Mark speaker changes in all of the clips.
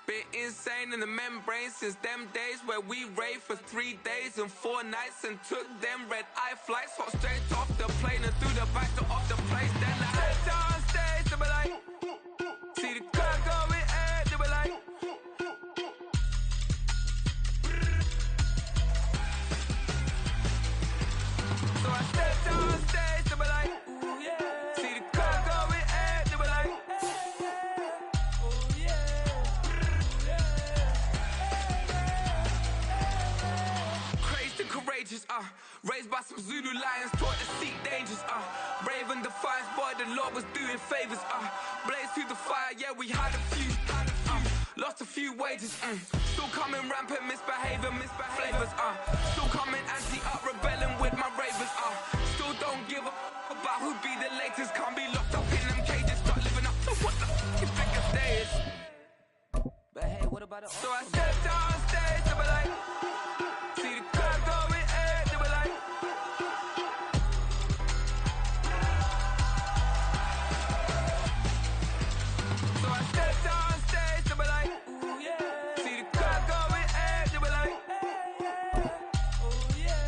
Speaker 1: Been insane in the membrane since them days where we raved for 3 days and 4 nights and took them red-eye flights. Hot straight off the plane and through the back door of the place. Then I head down stage, they were like, see the crowd going air, they were like, so I stepped down stage, they were like, ooh yeah. See the crowd going air, they were like, courageous, raised by some Zulu lions, taught to seek dangers, brave and defiant, boy, the Lord was doing favors, blaze through the fire, yeah, we had a few, lost a few wages, still coming rampant, misbehaving, flavors, still coming anti-up, rebelling with my ravers, still don't give a about who be the latest, can't be locked up in them cages, start living up to what the f*** you think of days. But hey, what about it? So I stepped on stage, they were like, see the crowd going air, they were like, so I stepped on stage, they were like, ooh yeah. See the crowd going air, they were like, oh yeah.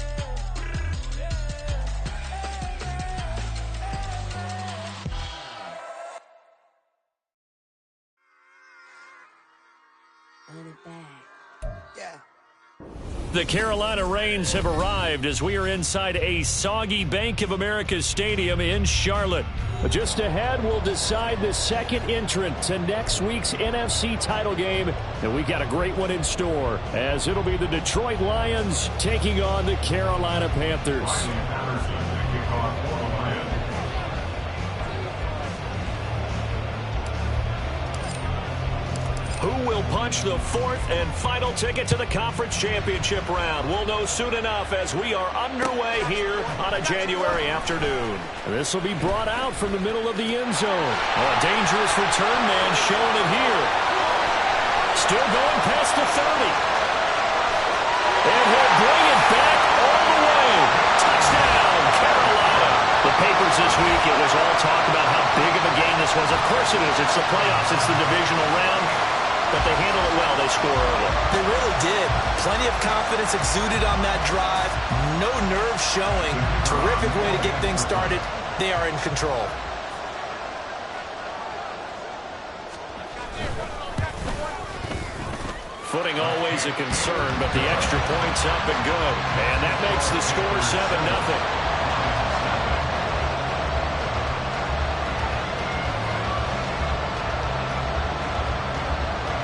Speaker 2: Run it back.
Speaker 1: Yeah.
Speaker 3: The Carolina Rains have arrived as we are inside a soggy Bank of America Stadium in Charlotte. But just ahead, we'll decide the second entrant to next week's NFC title game. And we got a great one in store, as it'll be the Detroit Lions taking on the Carolina Panthers. Who will punch the fourth and final ticket to the conference championship round? We'll know soon enough as we are underway here on a January afternoon. This will be brought out from the middle of the end zone. A dangerous return man showing it here. Still going past the 30. And he'll bring it back all the way. Touchdown, Carolina. The papers this week, it was all talk about how big of a game this was. Of course it is. It's the playoffs. It's the divisional round. But they handle it well. They score early.
Speaker 4: They really did. Plenty of confidence exuded on that drive. No nerves showing. Terrific way to get things started. They are in control.
Speaker 3: Footing always a concern, but the extra point's up and good. And that makes the score 7-0.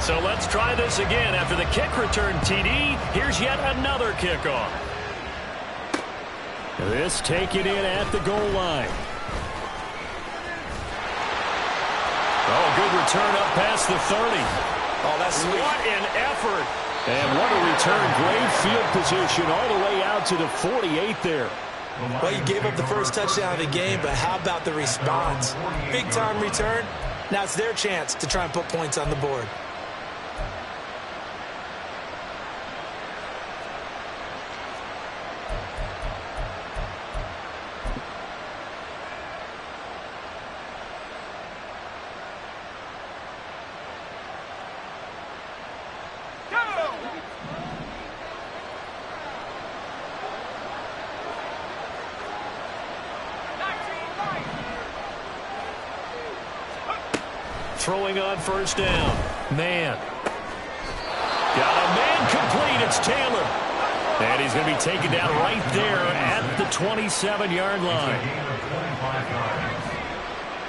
Speaker 3: So let's try this again. After the kick return TD, here's yet another kickoff. This taken in at the goal line. Oh, good return up past the 30.
Speaker 4: Oh, that's sweet.
Speaker 3: What an effort. And what a return. Great field position all the way out to the 48 there.
Speaker 4: Well, you gave up the first touchdown of the game, but how about the response? Big-time return. Now it's their chance to try and put points on the board.
Speaker 3: Throwing on first down. Man. Got a man complete. It's Taylor. And he's going to be taken down right there at the 27-yard line.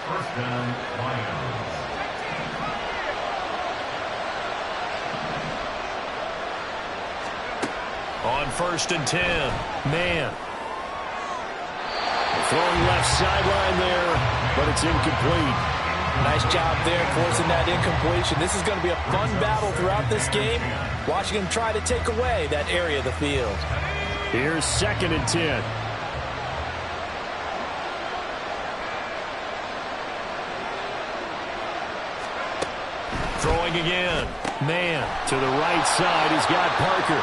Speaker 3: First down, on first and 10. Man. Throwing left sideline there, but it's incomplete.
Speaker 4: Nice job there forcing that incompletion. This is going to be a fun battle throughout this game. Watching him try to take away that area of the field.
Speaker 3: Here's second and 10. Throwing again. Man, to the right side, he's got Parker.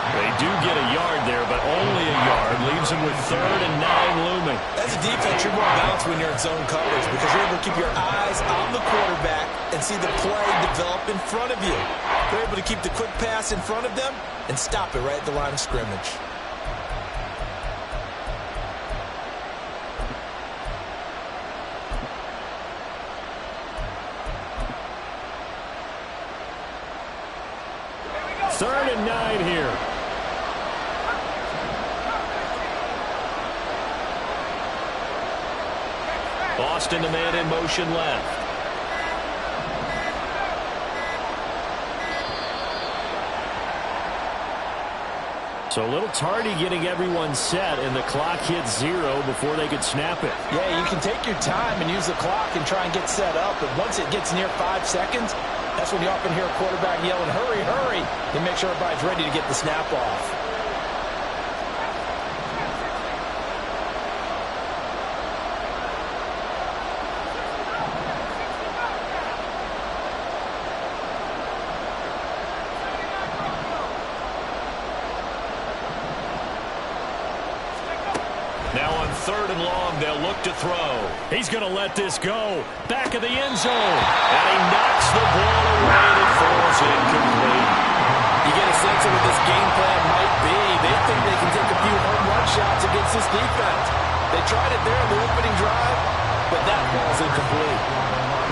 Speaker 3: They do get a yard there, but only a yard. Leaves him with 3rd and 9 looming.
Speaker 4: That's a defense you're more balanced when you're in zone coverage because you're able to keep your eyes on the quarterback and see the play develop in front of you. They're able to keep the quick pass in front of them and stop it right at the line of scrimmage.
Speaker 3: Third and 9 here. Boston, the man in motion left. So a little tardy getting everyone set, and the clock hits 0 before they could snap it.
Speaker 4: Yeah, you can take your time and use the clock and try and get set up, but once it gets near 5 seconds, that's when you often hear a quarterback yelling, hurry, hurry, to make sure everybody's ready to get the snap off.
Speaker 3: Now on 3rd and long, they'll look to throw. He's going to let this go. Back of the end zone. And he knocks the ball away and it falls incomplete.
Speaker 4: You get a sense of what this game plan might be. They think they can take a few home run shots against this defense. They tried it there in the opening drive, but that ball's incomplete.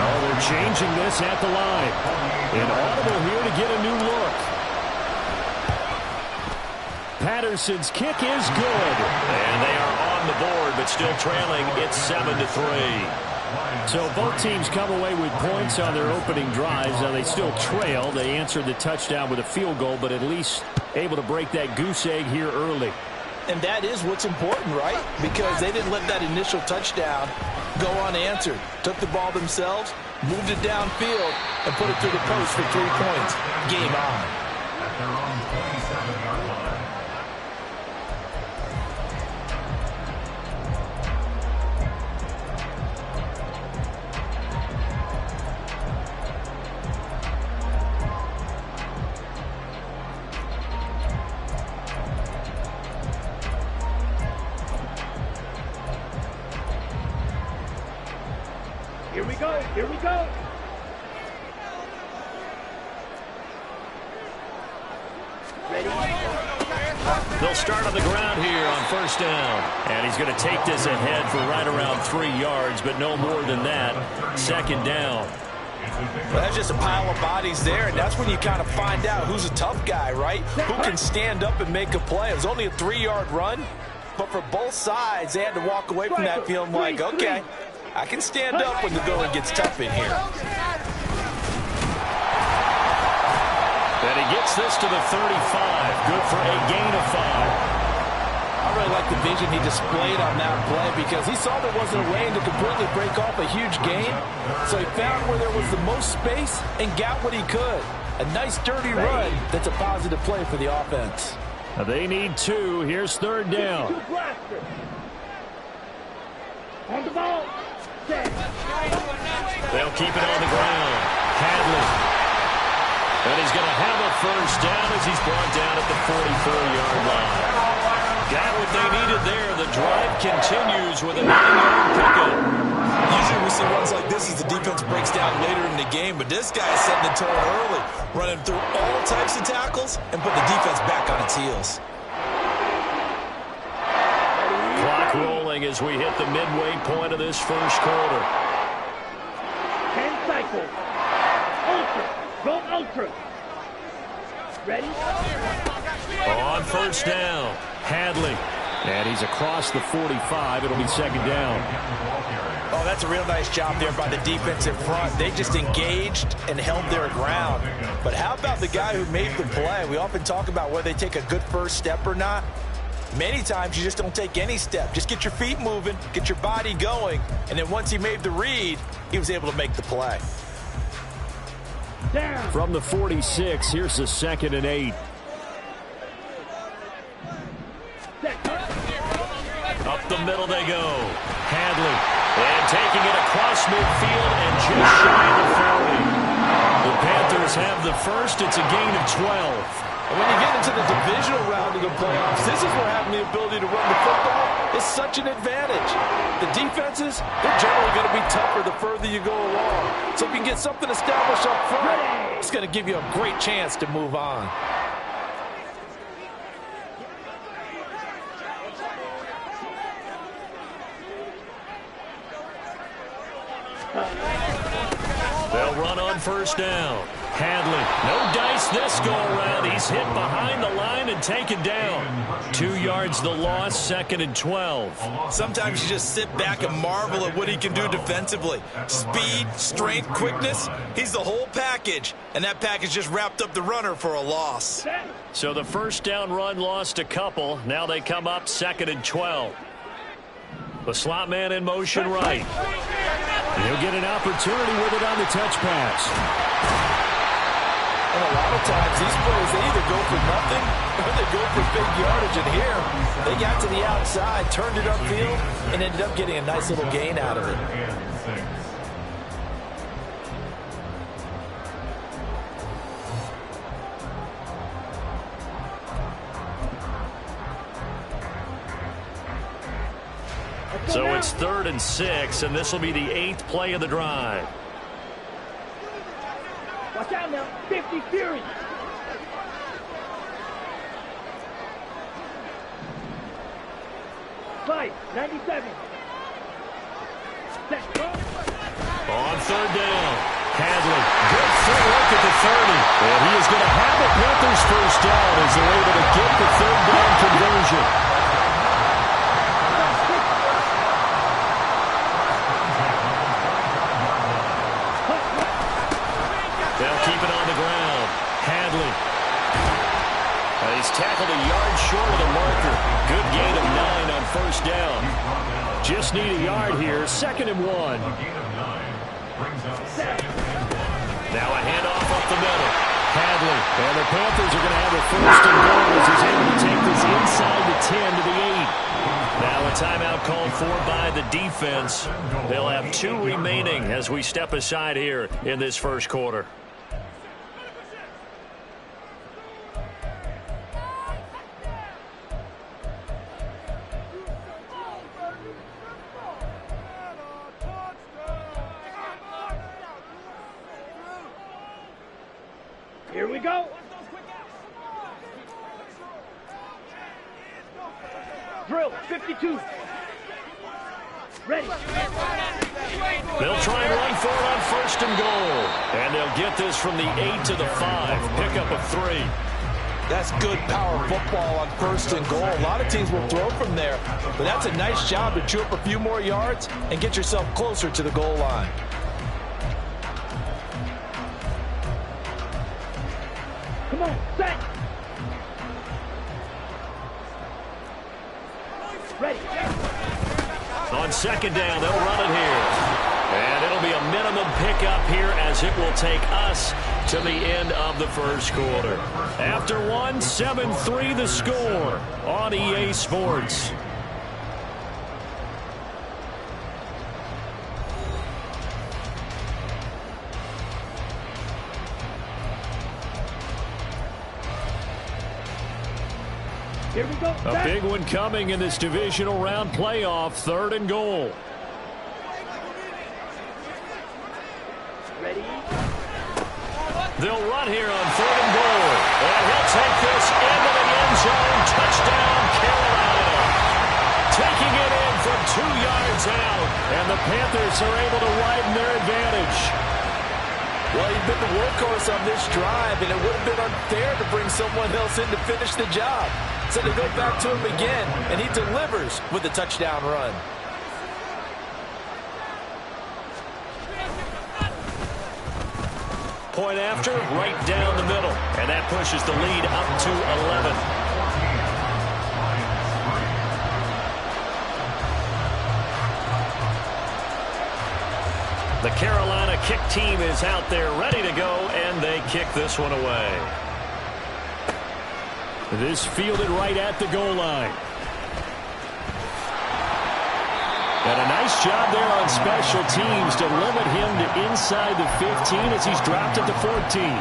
Speaker 3: Oh, they're changing this at the line. An audible here to get a new look. Patterson's kick is good. And they are on the board, but still trailing. It's 7-3. So both teams come away with points on their opening drives. Now they still trail. They answered the touchdown with a field goal, but at least able to break that goose egg here early.
Speaker 4: And that is what's important, right? Because they didn't let that initial touchdown go unanswered. Took the ball themselves, moved it downfield, and put it through the post for 3 points. Game on.
Speaker 2: Here we go. Here we go. Ready?
Speaker 3: They'll start on the ground here on 1st down. And he's going to take this ahead for right around 3 yards, but no more than that. 2nd down.
Speaker 4: Well, that's just a pile of bodies there, and that's when you kind of find out who's a tough guy, right? Who can stand up and make a play. It was only a 3-yard run, but for both sides, they had to walk away from that feeling like, okay, I can stand up when the going gets tough in here.
Speaker 3: And he gets this to the 35. Good for a gain of 5.
Speaker 4: I really like the vision he displayed on that play because he saw there wasn't a lane to completely break off a huge gain. So he found where there was the most space and got what he could. A nice dirty run that's a positive play for the offense.
Speaker 3: They need 2. Here's 3rd down.
Speaker 2: On the ball.
Speaker 3: They'll keep it on the ground. Hadley. And he's going to have a 1st down as he's brought down at the 44-yard line. Got what they needed there. The drive continues with a 9-yard pickup.
Speaker 4: Usually we see runs like this as the defense breaks down later in the game, but this guy is setting the tone early, running through all types of tackles and put the defense back on its heels.
Speaker 3: Clock rolling as we hit the midway point of this 1st quarter.
Speaker 2: 10 cycles. Ultra. Go ultra. Ready?
Speaker 3: On 1st down, Hadley. And he's across the 45. It'll be 2nd down.
Speaker 4: Oh, that's a real nice job there by the defense in front. They just engaged and held their ground. But how about the guy who made the play? We often talk about whether they take a good first step or not. Many times you just don't take any step. Just get your feet moving, get your body going, and then once he made the read, he was able to make the play.
Speaker 2: Down.
Speaker 3: From the 46, here's the 2nd and 8. Up the middle they go. Hadley. And taking it across midfield and just shy of the 40. The Panthers have the first. It's a gain of 12.
Speaker 4: And when you get into the divisional round of the playoffs, this is where having the ability to run the football is such an advantage. The defenses, they're generally going to be tougher the further you go along. So if you can get something established up front, it's going to give you a great chance to move on.
Speaker 3: They'll run on first down. Hadley, no dice this go-around. He's hit behind the line and taken down. 2 yards the loss, 2nd and 12.
Speaker 4: Sometimes you just sit back and marvel at what he can do defensively. Speed, strength, quickness, he's the whole package. And that package just wrapped up the runner for a loss.
Speaker 3: So the first down run lost a couple. Now they come up 2nd and 12. The slot man in motion right. He'll get an opportunity with it on the touch pass.
Speaker 4: And a lot of times these plays, they either go for nothing or they go for big yardage. And here, they got to the outside, turned it upfield, and ended up getting a nice little gain out of it.
Speaker 3: So it's 3rd and 6, and this will be the 8th play of the drive.
Speaker 2: Watch out now. 50 Fury. Five, 97. Set.
Speaker 3: On 3rd down, Hadley. Good full look at the 30. And he is going to have the Panthers first down as they're able to get the 3rd down conversion. They'll keep it on the ground. Hadley. He's tackled a yard short of the marker. Good gain of 9 on first down. Just need a yard here. 2nd and 1. Now a handoff up the middle. Hadley. And the Panthers are going to have a 1st and goal as he's able to take this inside the 10 to the 8. Now a timeout called for by the defense. They'll have 2 remaining as we step aside here in this first quarter.
Speaker 2: Here we go. Drill, 52. Ready.
Speaker 3: They'll try and run for it on 1st and goal. And they'll get this from the 8 to the 5. Pickup of 3.
Speaker 4: That's good power football on 1st and goal. A lot of teams will throw from there, but that's a nice job to chew up a few more yards and get yourself closer to the goal line.
Speaker 2: Come on, set. Ready.
Speaker 3: On 2nd down, they'll run it here. And it'll be a minimum pickup here as it will take us to the end of the first quarter. After 1, 7-3 the score on EA Sports.
Speaker 2: Here we go.
Speaker 3: A big one coming in this divisional round playoff. 3rd and goal.
Speaker 2: Ready.
Speaker 3: They'll run here on 3rd and goal. And he'll take this into the end zone. Touchdown, Carolina. Taking it in from 2 yards out. And the Panthers are able to widen their advantage.
Speaker 4: Well, he's been the workhorse on this drive, and it would have been unfair to bring someone else in to finish the job. So they go back to him again, and he delivers with a touchdown run.
Speaker 3: Point after, right down the middle. And that pushes the lead up to 11. The Carolina kick team is out there ready to go, and they kick this one away. This fielded right at the goal line. And a nice job there on special teams to limit him to inside the 15 as he's dropped at the 14.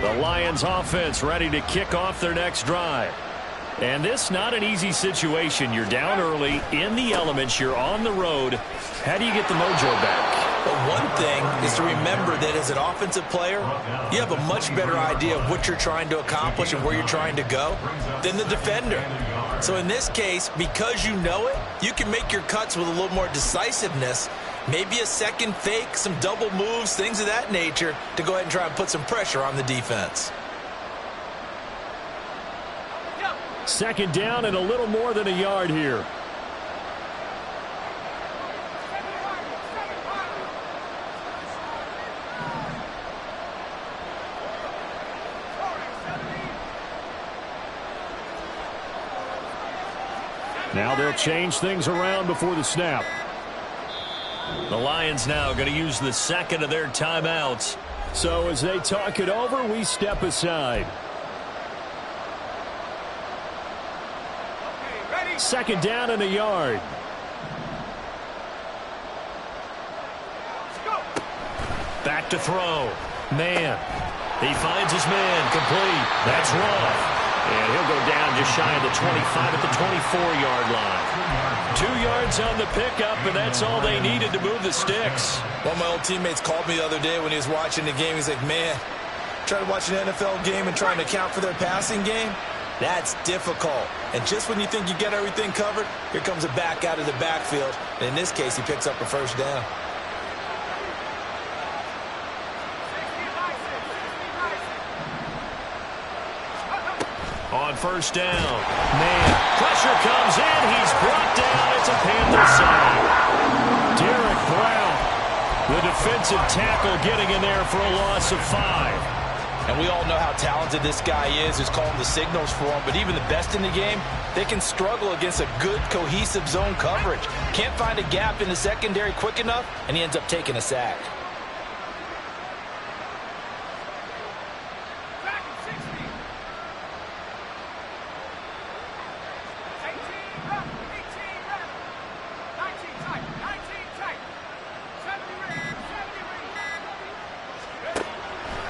Speaker 3: The Lions offense ready to kick off their next drive. And this not an easy situation. You're down early, in the elements, you're on the road. How do you get the mojo back?
Speaker 4: Well, one thing is to remember that as an offensive player, you have a much better idea of what you're trying to accomplish and where you're trying to go than the defender. So in this case, because you know it, you can make your cuts with a little more decisiveness, maybe a second fake, some double moves, things of that nature, to go ahead and try and put some pressure on the defense.
Speaker 3: Second down and a little more than a yard here. Now they'll change things around before the snap. The Lions now going to use the second of their timeouts. So as they talk it over, we step aside. Second down and a yard. Back to throw. Man. He finds his man. Complete. That's wrong. And he'll go down just shy of the 25 at the 24-yard line. 2 yards on the pickup, and that's all they needed to move the sticks.
Speaker 4: One of my old teammates called me the other day when he was watching the game. He's like, man, trying to watch an NFL game and trying to account for their passing game? That's difficult. And just when you think you get everything covered, here comes a back out of the backfield. And in this case, he picks up a first down.
Speaker 3: On first down, man, pressure comes in. He's brought down. It's a Panther side. Derek Brown, the defensive tackle, getting in there for a loss of 5.
Speaker 4: And we all know how talented this guy is, who's calling the signals for him. But even the best in the game, they can struggle against a good, cohesive zone coverage. Can't find a gap in the secondary quick enough, and he ends up taking a sack.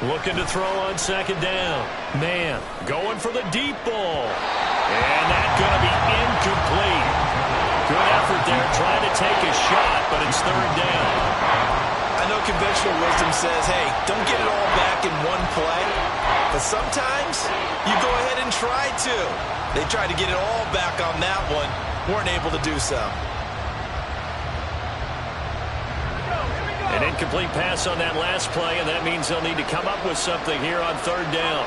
Speaker 3: Looking to throw on second down. Man, going for the deep ball. And that's going to be incomplete. Good effort there, trying to take a shot, but it's third down.
Speaker 4: I know conventional wisdom says, hey, don't get it all back in one play. But sometimes you go ahead and try to. They tried to get it all back on that one. Weren't able to do so.
Speaker 3: An incomplete pass on that last play, and that means they'll need to come up with something here on third down.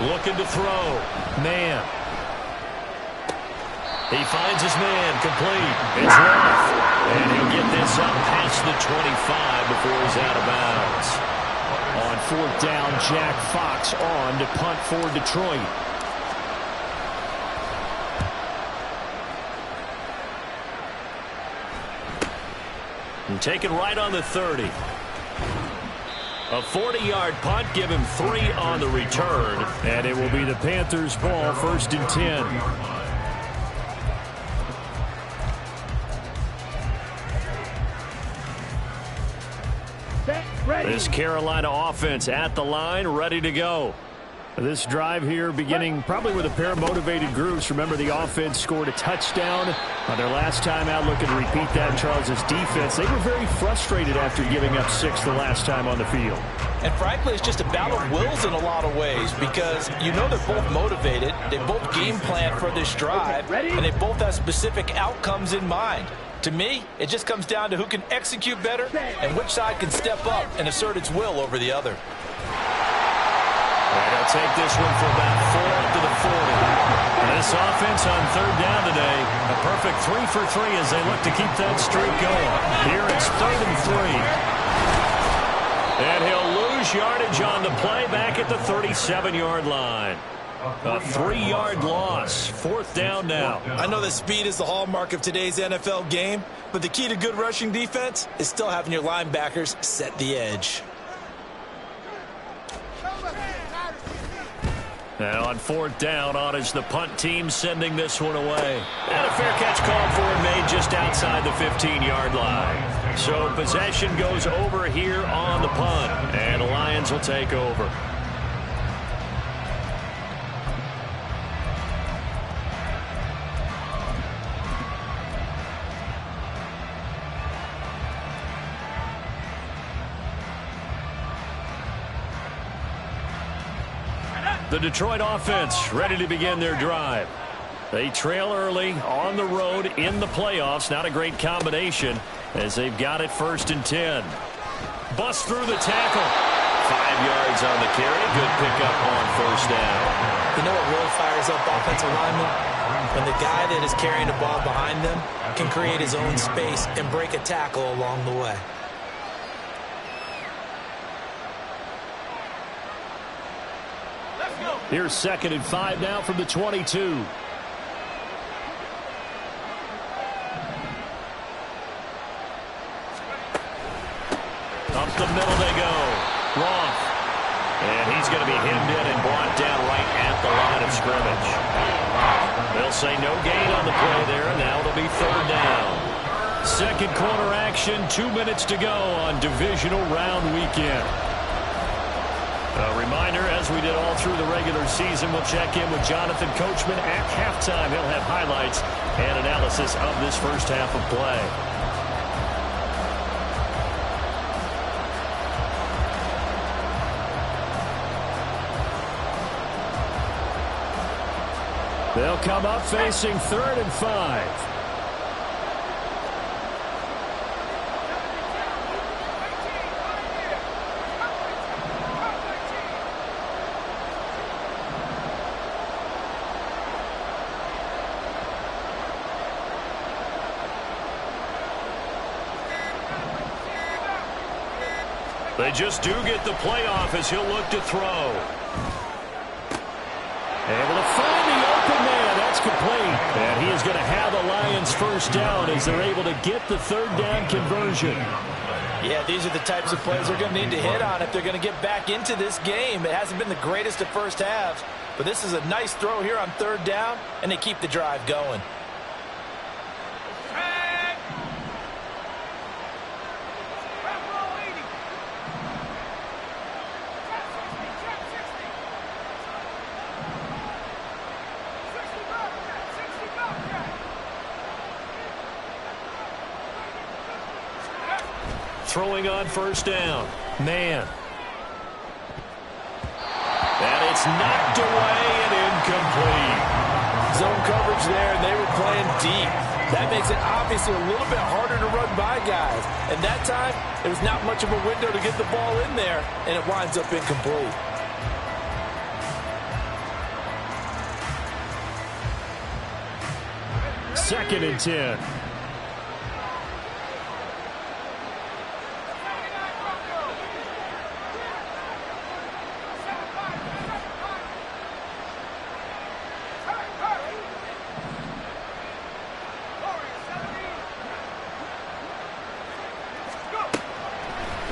Speaker 3: Looking to throw. Man. He finds his man. Complete. It's off. And he'll get this up past the 25 before he's out of bounds. On fourth down, Jack Fox on to punt for Detroit. And taken right on the 30. A 40-yard punt, give him 3 on the return. And it will be the Panthers' ball, 1st and 10. This Carolina offense at the line, ready to go. This drive here beginning probably with a pair of motivated groups. Remember, the offense scored a touchdown on their last time out. Looking to repeat that in Charles' defense. They were very frustrated after giving up 6 the last time on the field.
Speaker 4: And frankly, it's just a battle of wills in a lot of ways, because you know they're both motivated. They both game plan for this drive, and they both have specific outcomes in mind. To me, it just comes down to who can execute better and which side can step up and assert its will over the other.
Speaker 3: They'll take this one for about 4 up to the 40. And this offense on third down today, a perfect 3 for 3 as they look to keep that streak going. Here it's 3rd and 3. And he'll lose yardage on the play back at the 37-yard line. A 3-yard loss. 4th down now.
Speaker 4: I know that speed is the hallmark of today's NFL game, but the key to good rushing defense is still having your linebackers set the edge.
Speaker 3: And on fourth down, on is the punt team sending this one away. And a fair catch called for and made just outside the 15-yard line. So possession goes over here on the punt, and the Lions will take over. The Detroit offense ready to begin their drive. They trail early on the road in the playoffs. Not a great combination as they've got it 1st and 10. Bust through the tackle. 5 yards on the carry. Good pickup on 1st down.
Speaker 4: You know what really fires up offensive linemen? When the guy that is carrying the ball behind them can create his own space and break a tackle along the way.
Speaker 3: Here's 2nd and 5 now from the 22. Up the middle they go. Roth. And he's going to be hemmed in and brought down right at the line of scrimmage. They'll say no gain on the play there, and now it'll be 3rd down. Second quarter action, 2 minutes to go on divisional round weekend. A reminder, as we did all through the regular season, we'll check in with Jonathan Coachman at halftime. He'll have highlights and analysis of this first half of play. They'll come up facing 3rd and 5. They just do get the playoff as he'll look to throw. Able to find the open man. That's complete. And he is going to have the Lions 1st down as they're able to get the 3rd down conversion.
Speaker 4: Yeah, these are the types of plays they're going to need to hit on if they're going to get back into this game. It hasn't been the greatest of first halves, but this is a nice throw here on 3rd down, and they keep the drive going.
Speaker 3: Throwing on 1st down. Man. And it's knocked away and incomplete.
Speaker 4: Zone coverage there, and they were playing deep. That makes it obviously a little bit harder to run by guys. And that time, there was not much of a window to get the ball in there, and it winds up incomplete.
Speaker 3: Second and 10.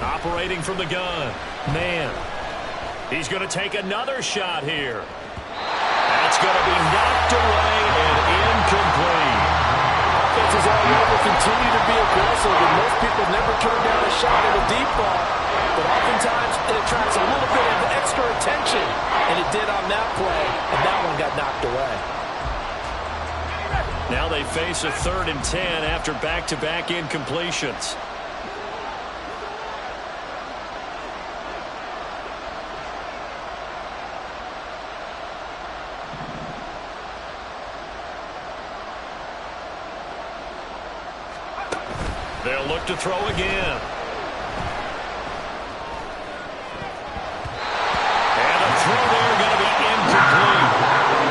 Speaker 3: Operating from the gun. Man. He's going to take another shot here. That's going to be knocked away and incomplete.
Speaker 4: Offenses all over continue to be aggressive, and most people never turn down a shot at a deep ball. But oftentimes, it attracts a little bit of extra attention, and it did on that play, and that one got knocked away.
Speaker 3: Now they face a 3rd and 10 after back-to-back incompletions. They'll look to throw again. And a throw there going to be incomplete.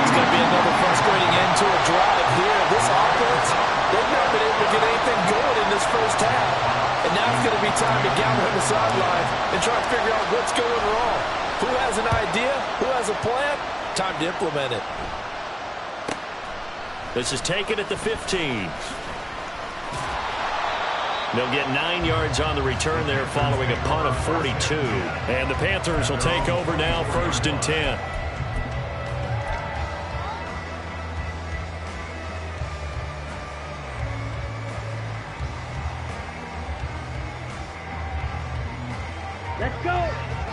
Speaker 4: It's going to be another frustrating end to a drive here. This offense, they've not been able to get anything going in this first half. And now it's going to be time to gather on the sideline and try to figure out what's going wrong. Who has an idea? Who has a plan? Time to implement it.
Speaker 3: This is taken at the 15. They'll get 9 yards on the return there following a punt of 42. And the Panthers will take over now 1st and 10.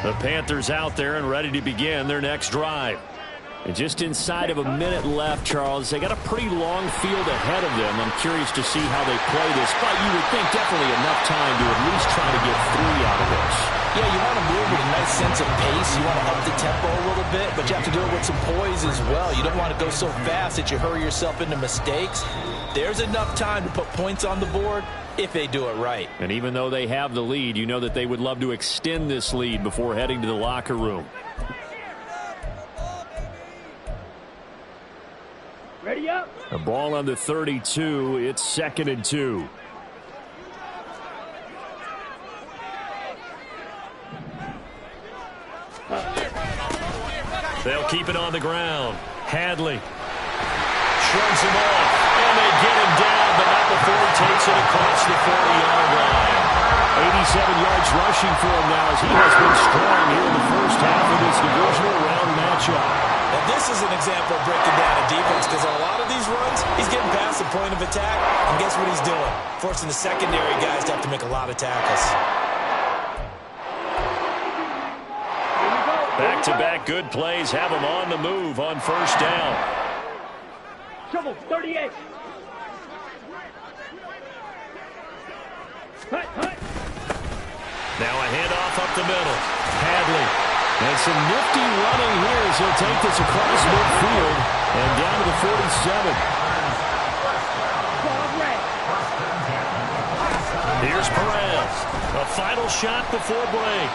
Speaker 3: The Panthers out there and ready to begin their next drive. And just inside of a minute left, Charles, they got a pretty long field ahead of them. I'm curious to see how they play this, but you would think definitely enough time to at least try to get 3 out of this.
Speaker 4: Yeah, you want to move with a nice sense of pace. You want to up the tempo a little bit, but you have to do it with some poise as well. You don't want to go so fast that you hurry yourself into mistakes. There's enough time to put points on the board if they do it right.
Speaker 3: And even though they have the lead, you know that they would love to extend this lead before heading to the locker room.
Speaker 2: Ready up.
Speaker 3: A ball on the 32. It's 2nd and 2. They'll keep it on the ground. Hadley shrugs him off, and they get him down, but not before he takes it across the 40-yard line. 87 yards rushing for him now as he has been strong here in the first half of this divisional round matchup.
Speaker 4: Now this is an example of breaking down a defense, because on a lot of these runs, he's getting past the point of attack, and guess what he's doing? Forcing the secondary guys to have to make a lot of tackles.
Speaker 3: Back-to-back good plays have him on the move on first down.
Speaker 2: Trouble, 38. Hut.
Speaker 3: Now a handoff up the middle. Hadley. And some nifty running here as he'll take this across midfield and down to the 47. Here's Perez. A final shot before break.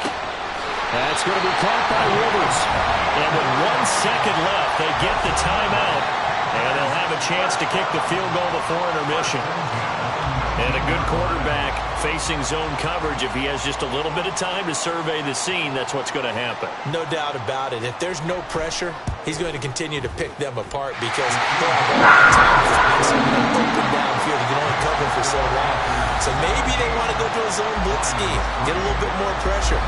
Speaker 3: That's going to be caught by Rivers. And with 1 second left, they get the timeout. And they'll have a chance to kick the field goal before intermission. And a good quarterback facing zone coverage. If he has just a little bit of time to survey the scene, that's what's going to happen.
Speaker 4: No doubt about it. If there's no pressure, he's going to continue to pick them apart because they'll have a lot of time to open downfield. You can only cover for so long. So maybe they want to go to a zone blitz scheme, get a little bit more pressure.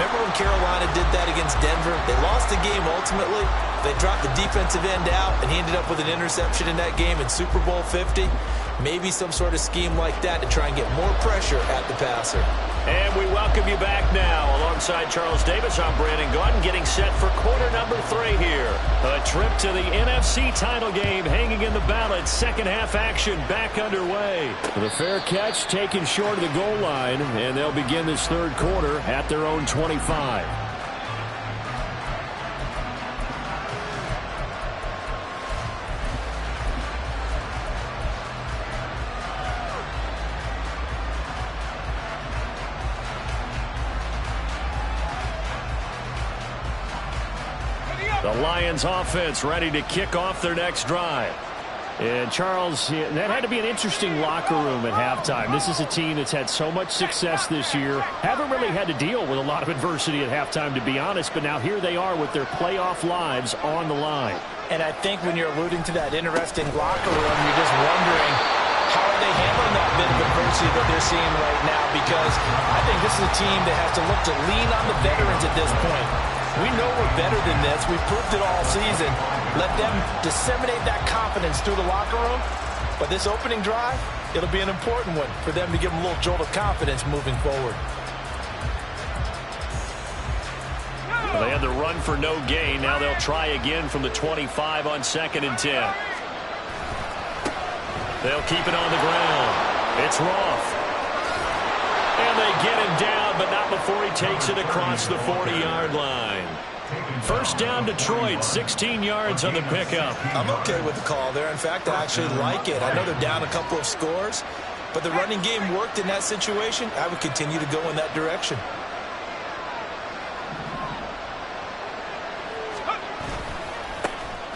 Speaker 4: Remember when Carolina did that against Denver? They lost the game ultimately. They dropped the defensive end out, and he ended up with an interception in that game in Super Bowl 50. Maybe some sort of scheme like that to try and get more pressure at the passer.
Speaker 3: And we welcome you back now. Alongside Charles Davis, I'm Brandon Gaudin, getting set for quarter number 3 here. A trip to the NFC title game hanging in the balance. Second half action back underway. The fair catch taken short of the goal line, and they'll begin this third quarter at their own 25. The Lions offense ready to kick off their next drive. And Charles, that had to be an interesting locker room at halftime. This is a team that's had so much success this year. Haven't really had to deal with a lot of adversity at halftime, to be honest. But now here they are with their playoff lives on the line.
Speaker 4: And I think when you're alluding to that interesting locker room, you're just wondering how are they handling that bit of adversity that they're seeing right now? Because I think this is a team that has to look to lean on the veterans at this point. We know we're better than this. We've proved it all season. Let them disseminate that confidence through the locker room. But this opening drive, it'll be an important one for them to give them a little jolt of confidence moving forward.
Speaker 3: Well, they had the run for no gain. Now they'll try again from the 25 on 2nd and 10. They'll keep it on the ground. It's Roth. And they get him down, but not before he takes it across the 40-yard line. First down, Detroit, 16 yards on the pickup.
Speaker 4: I'm okay with the call there. In fact, I actually like it. I know they're down a couple of scores, but the running game worked in that situation. I would continue to go in that direction.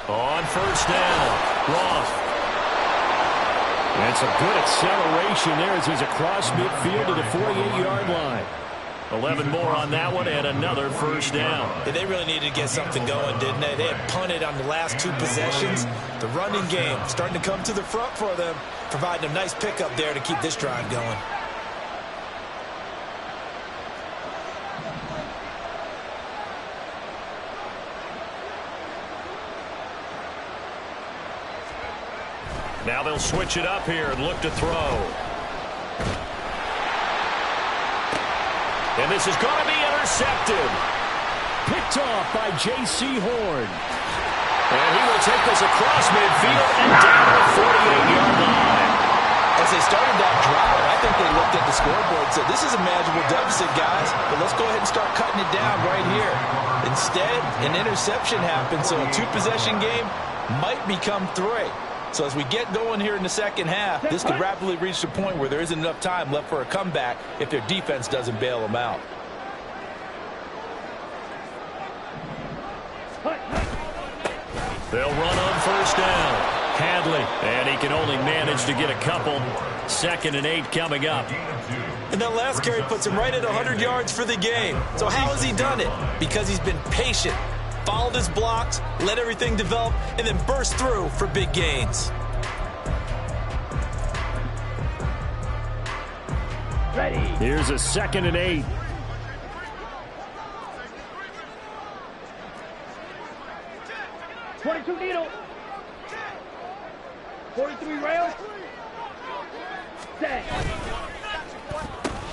Speaker 3: On first down, Roth. And some good acceleration there as he's across midfield to the 48-yard line. 11 more on that one and another first down.
Speaker 4: Yeah, they really needed to get something going, didn't they? They had punted on the last 2 possessions. The running game starting to come to the front for them, providing a nice pickup there to keep this drive going.
Speaker 3: Now they'll switch it up here and look to throw. And this is going to be intercepted. Picked off by J.C. Horn. And he will take this across midfield and down the 48-yard line.
Speaker 4: As they started that drive, I think they looked at the scoreboard and said, this is a manageable deficit, guys, but let's go ahead and start cutting it down right here. Instead, an interception happened, so a two-possession game might become three. So as we get going here in the second half, this could rapidly reach the point where there isn't enough time left for a comeback if their defense doesn't bail them out.
Speaker 3: They'll run on first down. Hadley, and he can only manage to get a couple. 2nd and 8 coming up.
Speaker 4: And that last carry puts him right at 100 yards for the game. So how has he done it? Because he's been patient, followed his blocks, let everything develop, and then burst through for big gains.
Speaker 2: Ready.
Speaker 3: Here's a 2nd and 8.
Speaker 2: .22 needle. 43 rail. Set.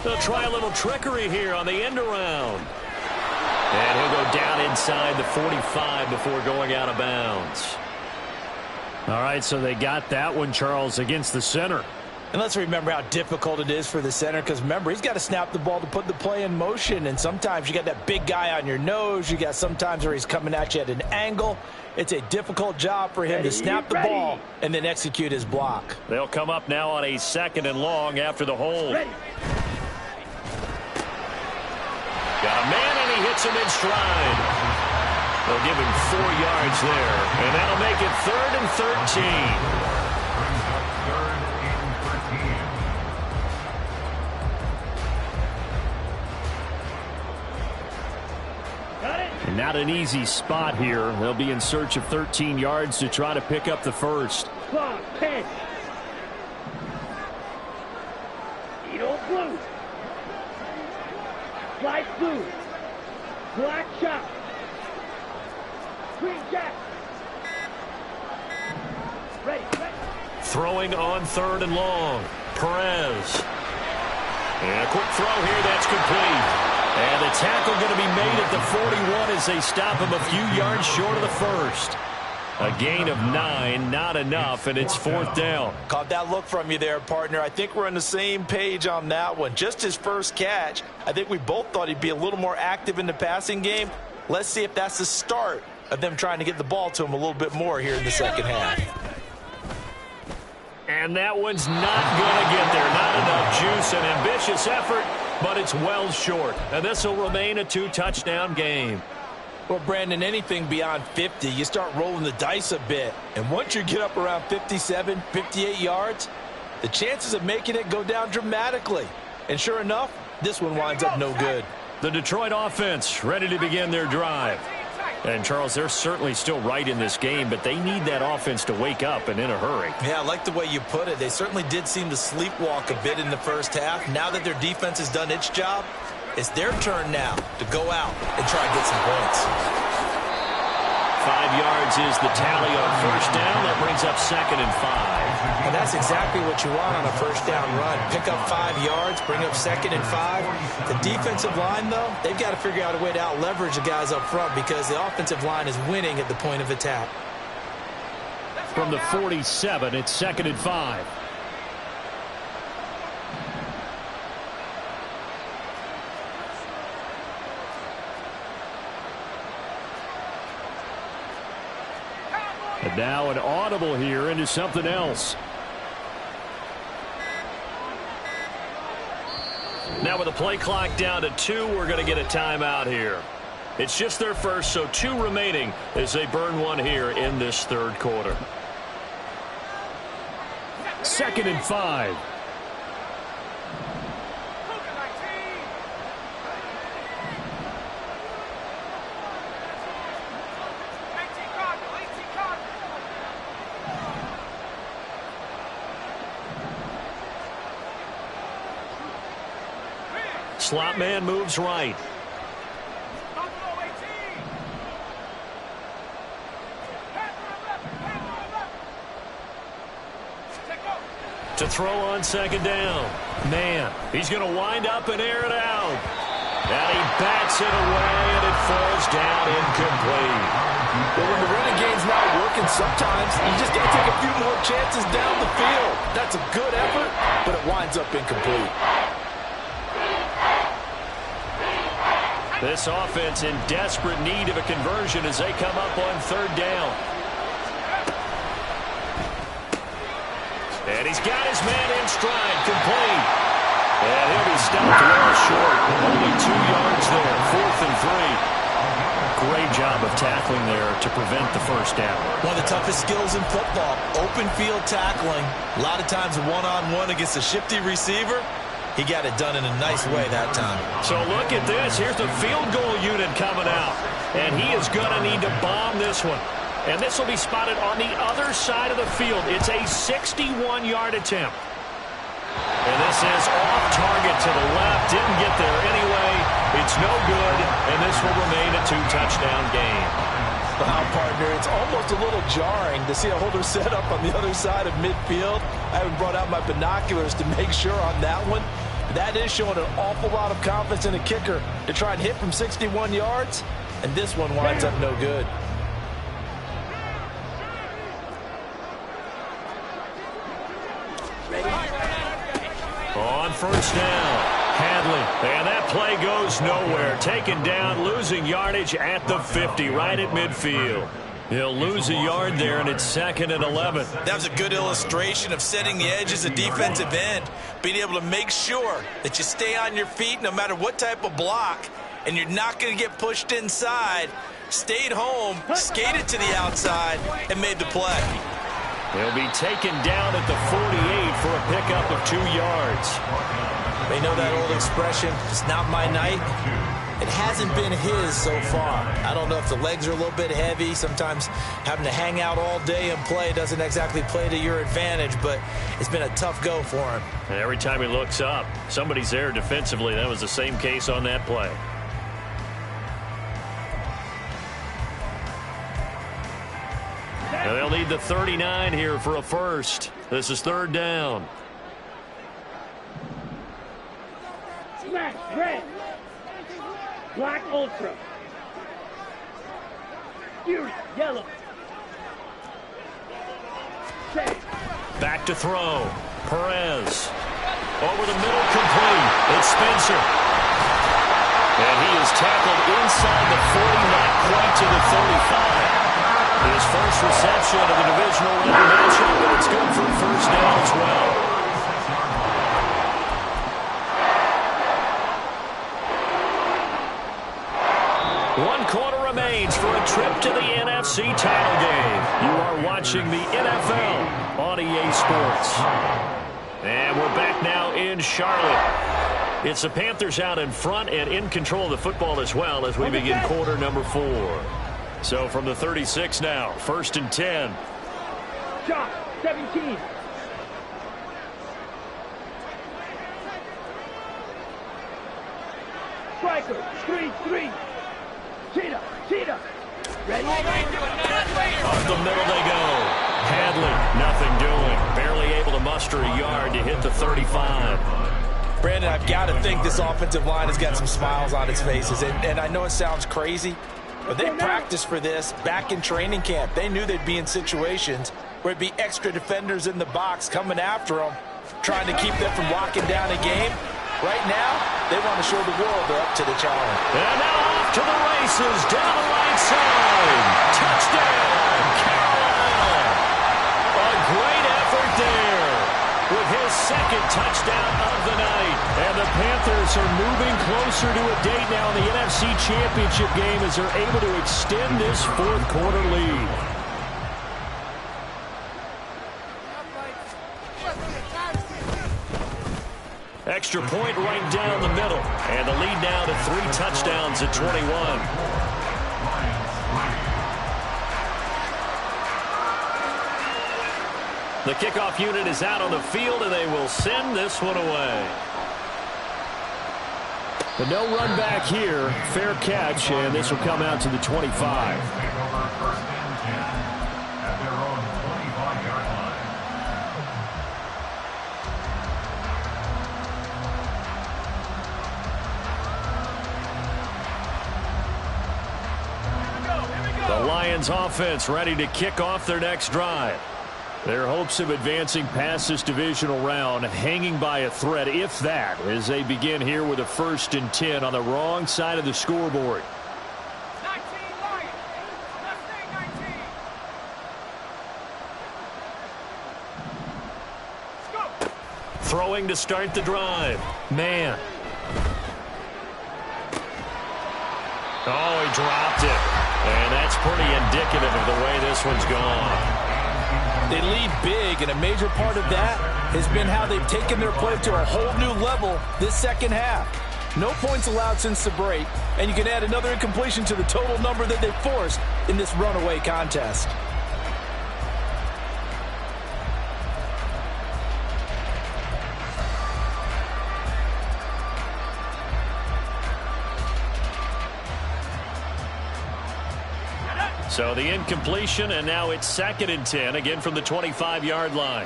Speaker 3: They'll try a little trickery here on the end around. And he'll go down inside the 45 before going out of bounds. All right, so they got that one, Charles, against the center.
Speaker 4: And let's remember how difficult it is for the center, because remember, he's got to snap the ball to put the play in motion, and sometimes you got that big guy on your nose. You got sometimes where he's coming at you at an angle. It's a difficult job for him to snap the ball and then execute his block.
Speaker 3: They'll come up now on a 2nd and long after the hold.
Speaker 2: Ready.
Speaker 3: Got a man, and he hits him in stride. They'll give him 4 yards there, and that'll make it 3rd and 13. Not an easy spot here. They'll be in search of 13 yards to try to pick up the first.
Speaker 2: Clock 10. Needle blue. Light blue. Black shot. Green jack. Ready.
Speaker 3: Throwing on 3rd and long. Perez. And a quick throw here. That's complete. And the tackle going to be made at the 41 as they stop him a few yards short of the first. A gain of 9, not enough, and it's 4th down.
Speaker 4: Caught that look from you there, partner. I think we're on the same page on that one. Just his first catch. I think we both thought he'd be a little more active in the passing game. Let's see if that's the start of them trying to get the ball to him a little bit more here in the second half.
Speaker 3: And that one's not going to get there. Not enough juice. An ambitious effort, but it's well short. And this will remain a 2-touchdown game.
Speaker 4: Well, Brandon, anything beyond 50, you start rolling the dice a bit. And once you get up around 57, 58 yards, the chances of making it go down dramatically. And sure enough, this one winds up no good.
Speaker 3: The Detroit offense ready to begin their drive. And, Charles, they're certainly still right in this game, but they need that offense to wake up and in a hurry.
Speaker 4: Yeah, I like the way you put it. They certainly did seem to sleepwalk a bit in the first half. Now that their defense has done its job, it's their turn now to go out and try to get some points.
Speaker 3: 5 yards is the tally on first down. That brings up 2nd and 5.
Speaker 4: And that's exactly what you want on a first down run. Pick up 5 yards, bring up 2nd and 5. The defensive line, though, they've got to figure out a way to out-leverage the guys up front because the offensive line is winning at the point of attack.
Speaker 3: From the 47, it's 2nd and 5. And now an audible here into something else. Now with the play clock down to 2, we're going to get a timeout here. It's just their first, so 2 remaining as they burn one here in this third quarter. 2nd and 5. Slot man moves right. To throw on 2nd down. Man, he's going to wind up and air it out. And he bats it away, and it falls down incomplete.
Speaker 4: But when the running game's not working, sometimes you just got to take a few more chances down the field. That's a good effort, but it winds up incomplete.
Speaker 3: This offense in desperate need of a conversion as they come up on third down. And he's got his man in stride, complete. And he'll be stopped well short. Only 2 yards there, 4th and 3. Great job of tackling there to prevent the first down.
Speaker 4: One of the toughest skills in football, open field tackling. A lot of times one-on-one against a shifty receiver. He got it done in a nice way that time.
Speaker 3: So look at this. Here's the field goal unit coming out. And he is going to need to bomb this one. And this will be spotted on the other side of the field. It's a 61-yard attempt. And this is off target to the left. Didn't get there anyway. It's no good. And this will remain a 2-touchdown game.
Speaker 4: Wow, partner, it's almost a little jarring to see a holder set up on the other side of midfield. I haven't brought out my binoculars to make sure on that one. That is showing an awful lot of confidence in a kicker to try and hit from 61 yards. And this one winds up no good.
Speaker 3: On first down, Hadley. And that play goes nowhere. Taken down, losing yardage at the 50, right at midfield. He'll lose a yard there, and it's 2nd and 11.
Speaker 4: That was a good illustration of setting the edge as a defensive end, being able to make sure that you stay on your feet no matter what type of block, and you're not going to get pushed inside. Stayed home, skated to the outside, and made the play.
Speaker 3: He'll be taken down at the 48 for a pickup of 2 yards.
Speaker 4: They know that old expression, it's not my night. It hasn't been his so far. I don't know if the legs are a little bit heavy. Sometimes having to hang out all day and play doesn't exactly play to your advantage, but it's been a tough go for him.
Speaker 3: And every time he looks up, somebody's there defensively. That was the same case on that play. And they'll need the 39 here for a first. This is 3rd down.
Speaker 2: Smash, red. Black ultra. Fury, yellow. Save.
Speaker 3: Back to throw. Perez. Over the middle, complete. It's Spencer. And he is tackled inside the 40, not quite to the 35. His first reception of the divisional round matchup, but it's good for a first down as well. One quarter remains for a trip to the NFC title game. You are watching the NFL on EA Sports. And we're back now in Charlotte. It's the Panthers out in front and in control of the football as well as we begin quarter number 4. So from the 36 now, 1st and 10.
Speaker 2: Shot, 17. Striker, 3-3. Cheetah, cheetah. Ready?
Speaker 3: Up the middle they go. Hadley, nothing doing. Barely able to muster a yard to hit the 35.
Speaker 4: Brandon, I've got to think this offensive line has got some smiles on its faces. And I know it sounds crazy, but they practiced for this back in training camp. They knew they'd be in situations where it'd be extra defenders in the box coming after them, trying to keep them from locking down a game. Right now, they want to show the world they're up to the challenge.
Speaker 3: And now off to the races, down the right side. Touchdown, Carolina. A great effort there with his 2nd touchdown of the night. And the Panthers are moving closer to a date now in the NFC Championship game as they're able to extend this 4th quarter lead. Extra point right down the middle. And the lead now to 3 touchdowns at 21. The kickoff unit is out on the field, and they will send this one away. But no run back here. Fair catch, and this will come out to the 25. Lions offense ready to kick off their next drive. Their hopes of advancing past this divisional round hanging by a thread, if that, as they begin here with a 1st and 10 on the wrong side of the scoreboard.
Speaker 1: 19 Lions. Let's stay 19. Let's go.
Speaker 3: Throwing to start the drive. Man. Oh, he dropped it. And that's pretty indicative of the way this one's gone.
Speaker 4: They lead big, and a major part of that has been how they've taken their play to a whole new level this second half. No points allowed since the break, and you can add another incompletion to the total number that they forced in this runaway contest.
Speaker 3: So the incompletion, and now it's 2nd and 10, again from the 25-yard line.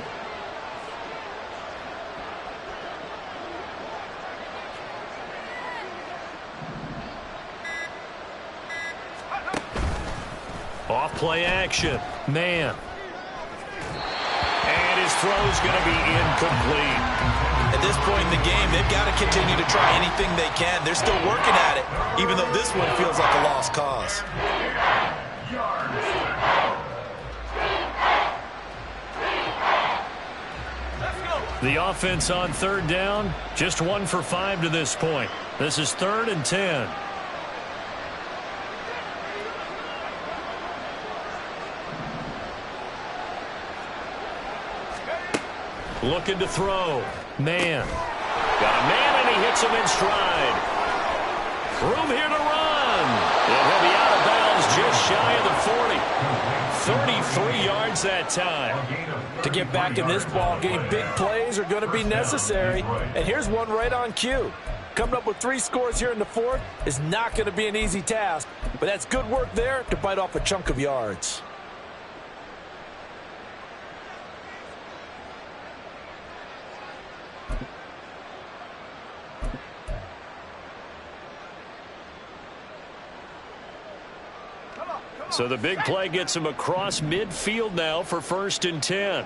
Speaker 3: Off play action. Man. And his throw's going to be incomplete.
Speaker 4: At this point in the game, they've got to continue to try anything they can. They're still working at it, even though this one feels like a lost cause.
Speaker 3: The offense on 3rd down, just 1 for 5 to this point. This is 3rd and 10. Looking to throw. Man. Got a man, and he hits him in stride. Room here to run. And he'll be out of bounds just shy of the 40. 33 yards that time.
Speaker 4: To get back in this ball game, big plays are going to be necessary. And here's one right on cue. Coming up with 3 scores here in the 4th is not going to be an easy task, but that's good work there to bite off a chunk of yards.
Speaker 3: So the big play gets him across midfield now for 1st and 10.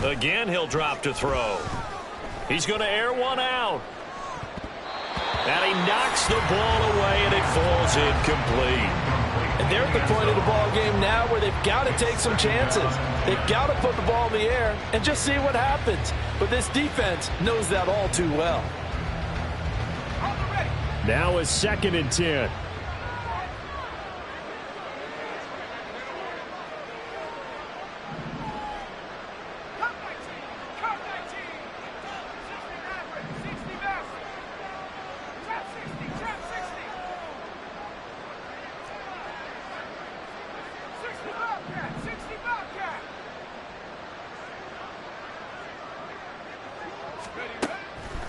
Speaker 3: Again, he'll drop to throw. He's going to air one out. And he knocks the ball away, and it falls incomplete.
Speaker 4: And they're at the point of the ball game now where they've got to take some chances. They've got to put the ball in the air and just see what happens. But this defense knows that all too well.
Speaker 3: Now is 2nd and 10.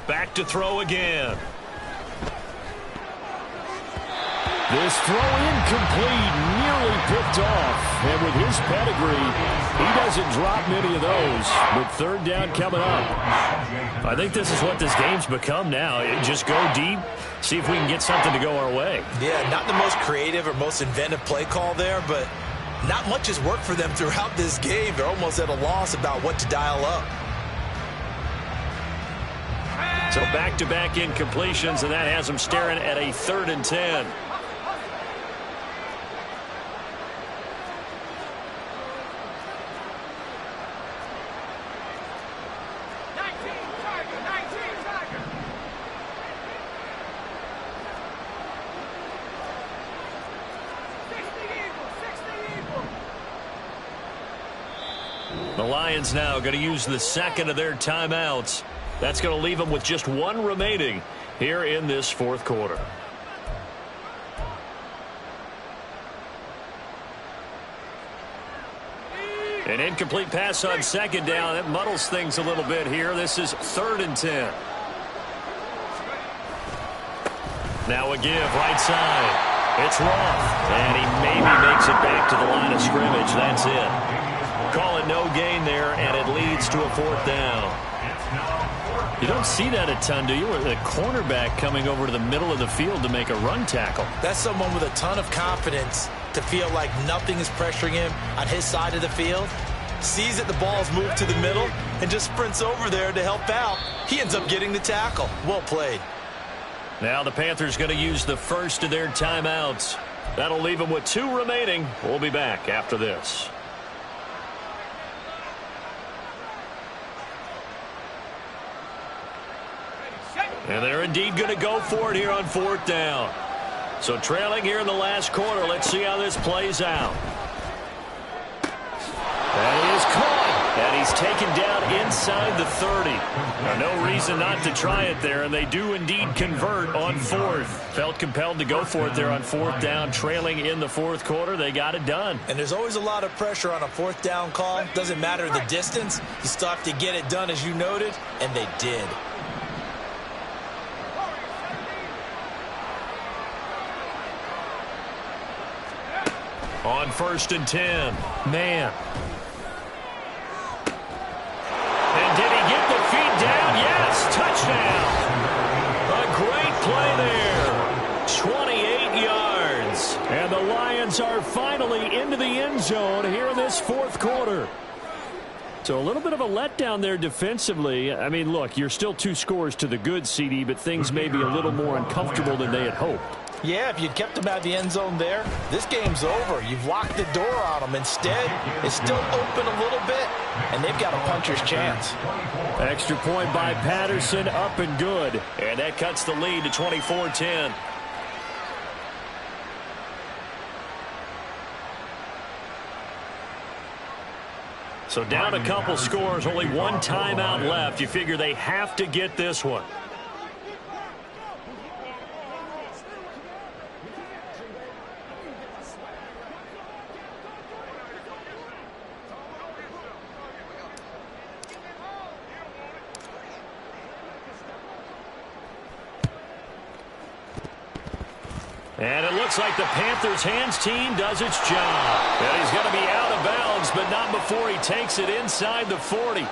Speaker 3: Back to throw again. This throw incomplete, nearly picked off. And with his pedigree, he doesn't drop many of those. With 3rd down coming up. I think this is what this game's become now. Just go deep, see if we can get something to go our way.
Speaker 4: Yeah, not the most creative or most inventive play call there, but not much has worked for them throughout this game. They're almost at a loss about what to dial up.
Speaker 3: So back-to-back incompletions, and that has them staring at a 3rd and 10. The Lions now going to use the 2nd of their timeouts. That's going to leave them with just 1 remaining here in this 4th quarter. An incomplete pass on 2nd down. That muddles things a little bit here. This is 3rd and 10. Now a give right side. It's Roth. And he maybe makes it back to the line of scrimmage. That's it. Call it no gain there, and it leads to a 4th down. You don't see that a ton, do you? With a cornerback coming over to the middle of the field to make a run tackle.
Speaker 4: That's someone with a ton of confidence to feel like nothing is pressuring him on his side of the field. Sees that the ball's moved to the middle and just sprints over there to help out. He ends up getting the tackle. Well played.
Speaker 3: Now the Panthers going to use the first of their timeouts. That'll leave them with 2 remaining. We'll be back after this. And they're indeed going to go for it here on 4th down. So trailing here in the last quarter. Let's see how this plays out. That is caught. And he's taken down inside the 30. Now, no reason not to try it there, and they do indeed convert on 4th. Felt compelled to go for it there on 4th down. Trailing in the 4th quarter, they got it done.
Speaker 4: And there's always a lot of pressure on a 4th down call. Doesn't matter the distance. You still have to get it done, as you noted, and they did.
Speaker 3: On 1st and 10. Man. And did he get the feet down? Yes, touchdown. A great play there. 28 yards. And the Lions are finally into the end zone here in this 4th quarter. So a little bit of a letdown there defensively. I mean, look, you're still 2 scores to the good, CD, but things may be a little more uncomfortable than they had hoped.
Speaker 4: Yeah, if you'd kept them out of the end zone there, this game's over. You've locked the door on them. Instead, it's still open a little bit, and they've got a puncher's chance.
Speaker 3: Extra point by Patterson, up and good. And that cuts the lead to 24-10. So down a couple scores, only 1 timeout left. You figure they have to get this one. And it looks like the Panthers' hands team does its job. And he's going to be out of bounds, but not before he takes it inside the 40.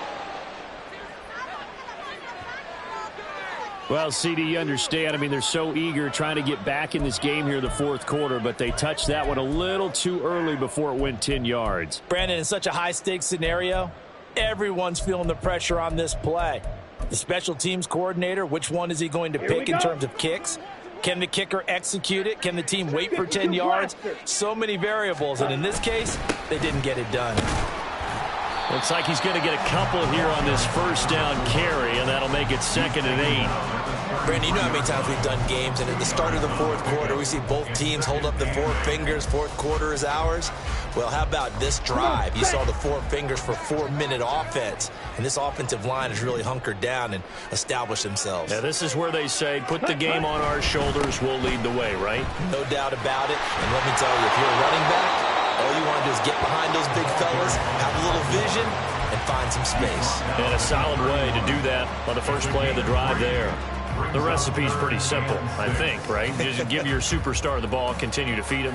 Speaker 3: Well, CD, you understand. I mean, they're so eager trying to get back in this game here in the 4th quarter, but they touched that one a little too early before it went 10 yards.
Speaker 4: Brandon, in such a high-stakes scenario, everyone's feeling the pressure on this play. The special teams coordinator, which one is he going to pick in terms of kicks? Can the kicker execute it? Can the team wait for 10 yards? So many variables, and in this case, they didn't get it done.
Speaker 3: Looks like he's going to get a couple here on this 1st down carry, and that'll make it 2nd and 8.
Speaker 4: Brandon, you know how many times we've done games, and at the start of the 4th quarter, we see both teams hold up the 4 fingers. 4th quarter is ours. Well, how about this drive? You saw the 4 fingers for 4-minute offense, and this offensive line has really hunkered down and established themselves.
Speaker 3: Yeah, this is where they say, put the game on our shoulders, we'll lead the way, right?
Speaker 4: No doubt about it. And let me tell you, if you're a running back, all you want to do is get behind those big fellas, have a little vision, and find some space.
Speaker 3: And a solid way to do that on the first play of the drive there. The recipe's pretty simple, I think, right? Just give your superstar the ball, continue to feed him.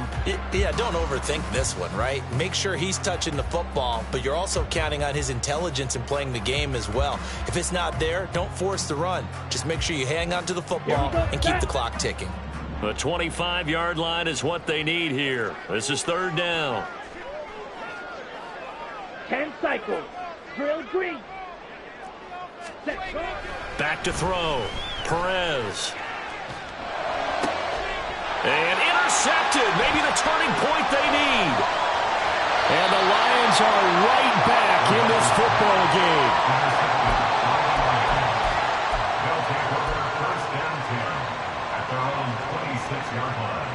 Speaker 4: Yeah, don't overthink this one, right? Make sure he's touching the football, but you're also counting on his intelligence in playing the game as well. If it's not there, don't force the run. Just make sure you hang on to the football and keep the clock ticking.
Speaker 3: The 25-yard line is what they need here. This is 3rd down.
Speaker 2: 10 cycles. Drill green. Set.
Speaker 3: Back to throw. Perez. And intercepted. Maybe the turning point they need. And the Lions are right back in this football game.
Speaker 5: They'll take over 1st and 10 at their own 26-yard line.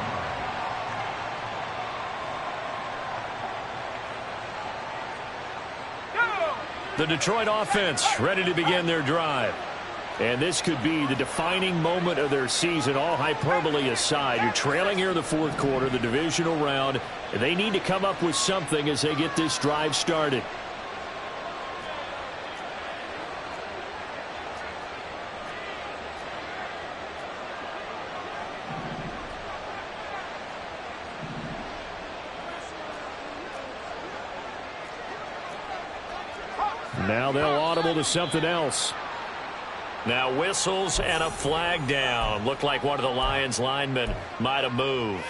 Speaker 3: The Detroit offense ready to begin their drive. And this could be the defining moment of their season, all hyperbole aside. You're trailing here in the 4th quarter, the divisional round, and they need to come up with something as they get this drive started. Now they'll audible to something else. Now whistles and a flag down. Looked like one of the Lions linemen might have moved.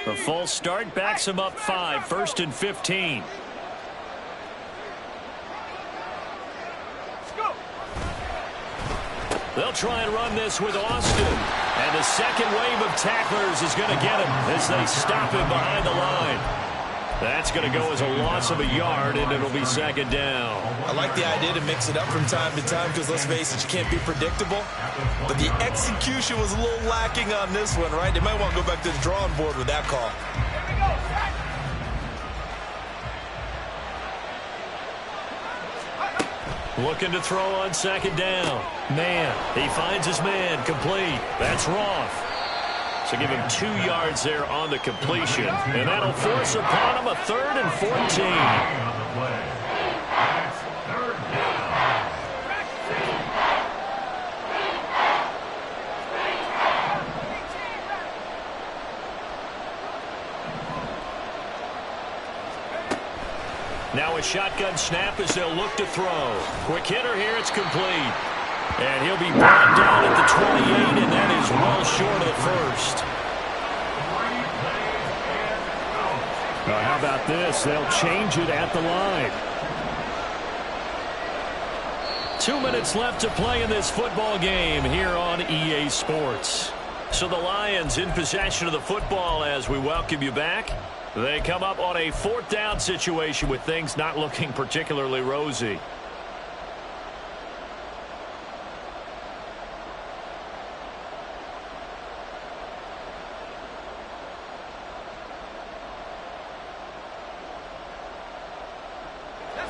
Speaker 3: The full start backs him up 5, 1st and 15. They'll try and run this with Austin. And the second wave of tacklers is going to get him as they stop him behind the line. That's going to go as a loss of a yard, and it'll be 2nd down.
Speaker 4: I like the idea to mix it up from time to time because, let's face it, you can't be predictable. But the execution was a little lacking on this one, right? They might want to go back to the drawing board with that call.
Speaker 3: Looking to throw on 2nd down. Man, he finds his man, complete. That's Roth. So give him 2 yards there on the completion. And that'll force upon him a 3rd and 14. Now a shotgun snap as they'll look to throw. Quick hitter here, it's complete. And he'll be brought down at the 28, and that is well short of the 1st. How about this? They'll change it at the line. 2 minutes left to play in this football game here on EA Sports. So the Lions in possession of the football as we welcome you back. They come up on a 4th down situation with things not looking particularly rosy.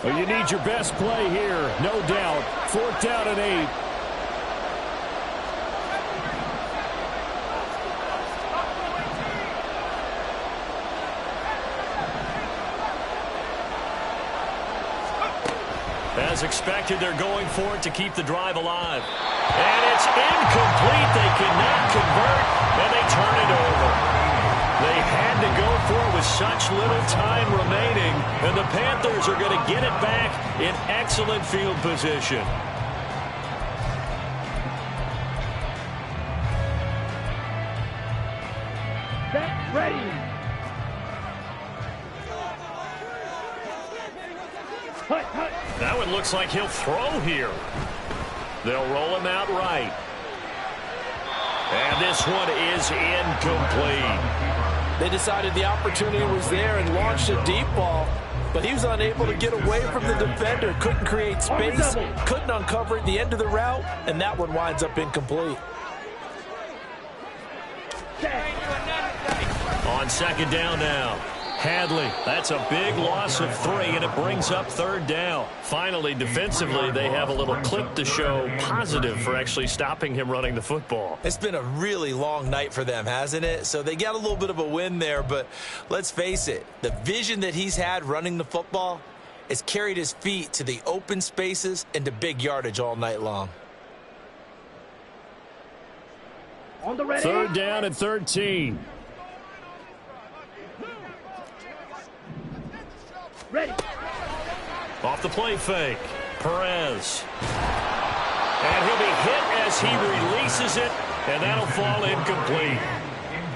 Speaker 3: Well, you need your best play here, no doubt. 4th down and 8. As expected, they're going for it to keep the drive alive. And it's incomplete. They cannot convert, and they turn it over. They had to go for it with such little time remaining, and the Panthers are going to get it back in excellent field position.
Speaker 2: Set, ready. Hut, hut.
Speaker 3: That one looks like he'll throw here. They'll roll him out right. And this one is incomplete.
Speaker 4: They decided the opportunity was there and launched a deep ball, but he was unable to get away from the defender, couldn't create space, couldn't uncover at the end of the route, and that one winds up incomplete.
Speaker 3: On 2nd down now. Hadley, that's a big loss of 3, and it brings up 3rd down. Finally, defensively, they have a little clip to show positive for actually stopping him running the football.
Speaker 4: It's been a really long night for them, hasn't it? So they got a little bit of a win there, but let's face it, the vision that he's had running the football has carried his feet to the open spaces and to big yardage all night long.
Speaker 2: On the ready.
Speaker 3: 3rd down and 13.
Speaker 2: Ready.
Speaker 3: Off the play fake. Perez. And he'll be hit as he releases it, and that'll fall incomplete.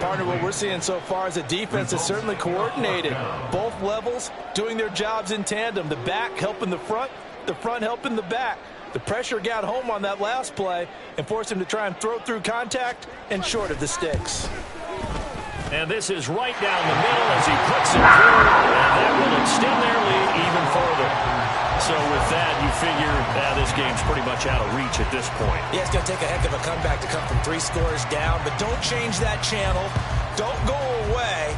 Speaker 4: Partner, what we're seeing so far is the defense is certainly coordinated. Both levels doing their jobs in tandem. The back helping the front helping the back. The pressure got home on that last play and forced him to try and throw through contact and short of the sticks.
Speaker 3: And this is right down the middle as he puts it through, and that will extend their lead even further. So with that, you figure this game's pretty much out of reach at this point.
Speaker 4: Yeah, it's going to take a heck of a comeback to come from 3 scores down, but don't change that channel. Don't go away.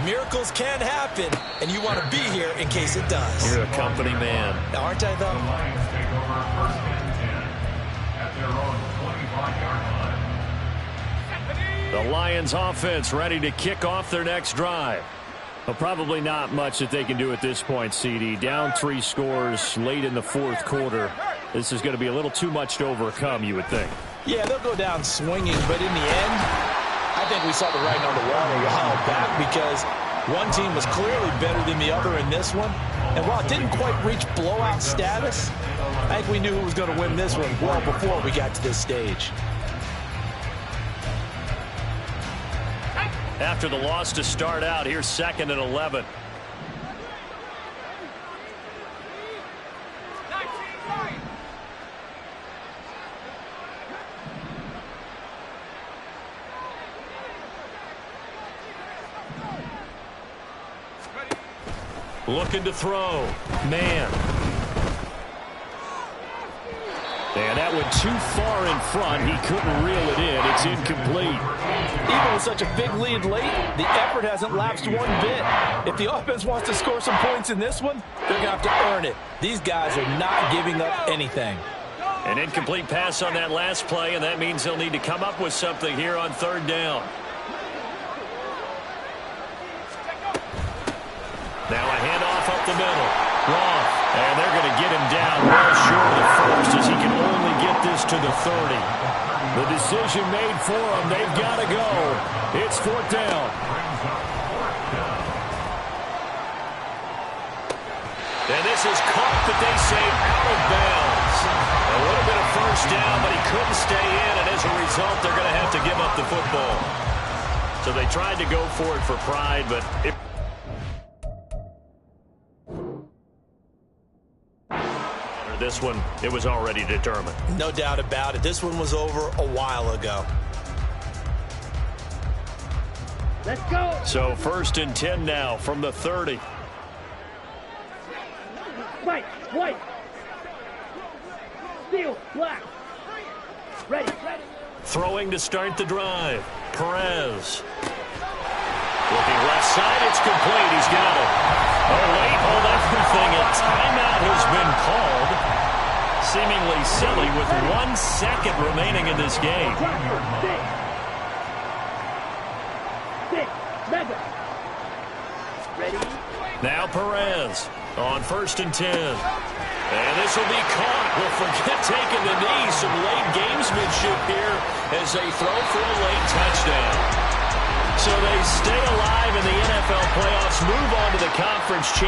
Speaker 4: Miracles can happen, and you want to be here in case it does.
Speaker 3: You're a company man.
Speaker 4: Now, aren't I, though?
Speaker 5: The Lions take over 1st and 10 at their own 25-yard line.
Speaker 3: The Lions offense ready to kick off their next drive. Well, probably not much that they can do at this point, CD. Down 3 scores late in the 4th quarter. This is going to be a little too much to overcome, you would think.
Speaker 4: Yeah, they'll go down swinging, but in the end, I think we saw the writing on the wall a while back because one team was clearly better than the other in this one. And while it didn't quite reach blowout status, I think we knew who was going to win this one well before we got to this stage.
Speaker 3: After the loss to start out, here's 2nd and 11. Looking to throw. Man. And that went too far in front. He couldn't reel it in. It's incomplete.
Speaker 4: Even with such a big lead late, the effort hasn't lapsed one bit. If the offense wants to score some points in this one, they're going to have to earn it. These guys are not giving up anything.
Speaker 3: An incomplete pass on that last play, and that means they'll need to come up with something here on 3rd down. Now a handoff up the middle. Roth, and they're going to get him down well short of the first as he can only get this to the 30. The decision made for him. They've got to go. It's 4th down. And this is caught, but they say out of bounds. It would have been a 1st down, but he couldn't stay in, and as a result, they're going to have to give up the football. So they tried to go for it for pride, but this one, it was already determined.
Speaker 4: No doubt about it. This one was over a while ago.
Speaker 2: Let's go.
Speaker 3: So 1st and 10 now from the 30.
Speaker 2: White. Steel, black. Ready.
Speaker 3: Throwing to start the drive. Perez. Looking left side, it's complete. He's got it. Oh, wait, hold everything. A timeout has been called. Seemingly silly with 1 second remaining in this game.
Speaker 2: Six. Mega. Ready.
Speaker 3: Now Perez on 1st and 10. And this will be caught. Well, forget taking the knee. Some late gamesmanship here as they throw for a late touchdown. So they stay alive in the NFL playoffs, move on to the conference championship.